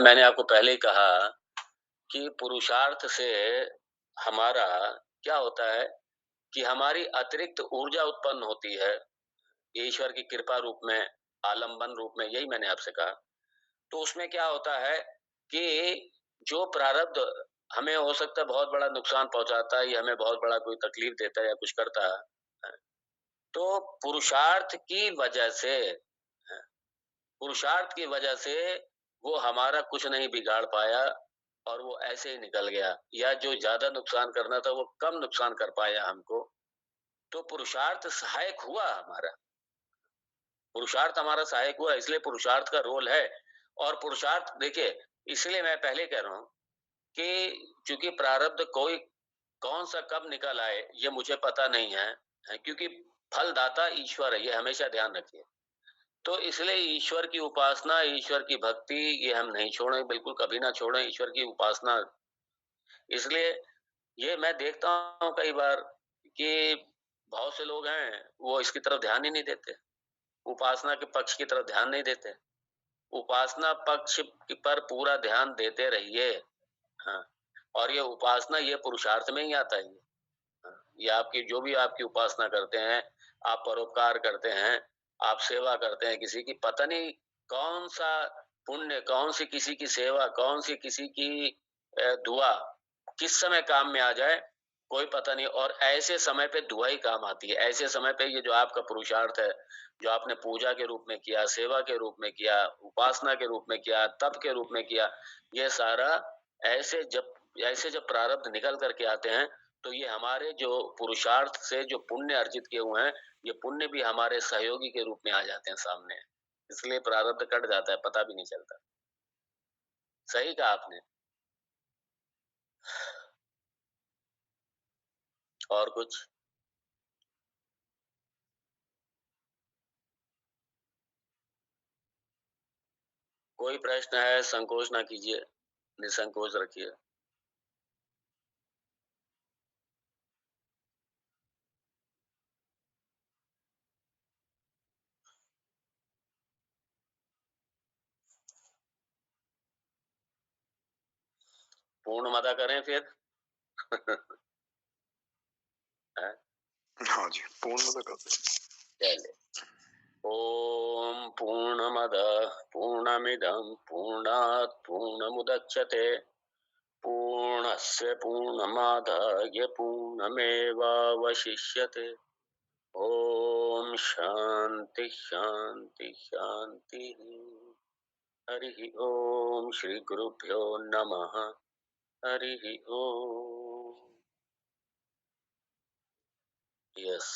मैंने आपको पहले ही कहा कि पुरुषार्थ से हमारा क्या होता है कि हमारी अतिरिक्त ऊर्जा उत्पन्न होती है, ईश्वर की कृपा रूप में, आलंबन रूप में, यही मैंने आपसे कहा। तो उसमें क्या होता है कि जो प्रारब्ध हमें हो सकता है बहुत बड़ा नुकसान पहुँचाता है या हमें बहुत बड़ा कोई तकलीफ देता है या कुछ करता है, तो पुरुषार्थ की वजह से वो हमारा कुछ नहीं बिगाड़ पाया और वो ऐसे ही निकल गया, या जो ज़्यादा नुकसान करना था वो कम नुकसान कर पाया हमको। तो पुरुषार्थ सहायक हुआ हमारा, पुरुषार्थ हमारा सहायक हुआ, इसलिए पुरुषार्थ का रोल है। और पुरुषार्थ देखिए, इसलिए मैं पहले कह रहा हूँ कि चूँकि प्रारब्ध कोई कौन-सा कब निकल आए ये मुझे पता नहीं है, क्योंकि फलदाता ईश्वर है, ये हमेशा ध्यान रखिए। तो इसलिए ईश्वर की उपासना, ईश्वर की भक्ति ये हम नहीं छोड़ें, बिल्कुल कभी ना छोड़ें ईश्वर की उपासना। इसलिए ये मैं देखता हूँ कई बार कि बहुत से लोग हैं, वो इसकी तरफ ध्यान ही नहीं देते, उपासना के पक्ष की तरफ ध्यान नहीं देते। उपासना पक्ष पर पूरा ध्यान देते रहिए। हाँ, और ये उपासना ये पुरुषार्थ में ही आता है ये। हाँ, ये आपकी जो भी आपकी उपासना करते हैं, आप परोपकार करते हैं, आप सेवा करते हैं किसी की, पता नहीं कौन-सा पुण्य, कौन-सी किसी की सेवा, कौन-सी किसी की दुआ किस समय काम में आ जाए, कोई पता नहीं। और ऐसे समय पे दुआ ही काम आती है। ऐसे समय पे ये जो आपका पुरुषार्थ है, जो आपने पूजा के रूप में किया, सेवा के रूप में किया, उपासना के रूप में किया, तप के रूप में किया, ये सारा ऐसे जब प्रारब्ध निकल कर के आते हैं, तो ये हमारे जो पुरुषार्थ से जो पुण्य अर्जित किए हुए हैं, ये पुण्य भी हमारे सहयोगी के रूप में आ जाते हैं सामने। इसलिए प्रारब्ध कट जाता है, पता भी नहीं चलता। सही कहा आपने। और कुछ? कोई प्रश्न है, संकोच ना कीजिए, निसंकोच रखिए। पूर्णमदा करें फिर? हैं? हाँ जी, पूर्णतः कर दें। चलिए। ॐ पूर्णमदः पूर्णमिदं पूर्णात् पूर्णमुदच्यते पूर्णस्य पूर्णमादाय पूर्णमेवावशिष्यते। ॐ शान्ति शान्ति शान्तिः। हरिः ॐ श्रीगुरुभ्यो नमः। हरिः ॐ। यस।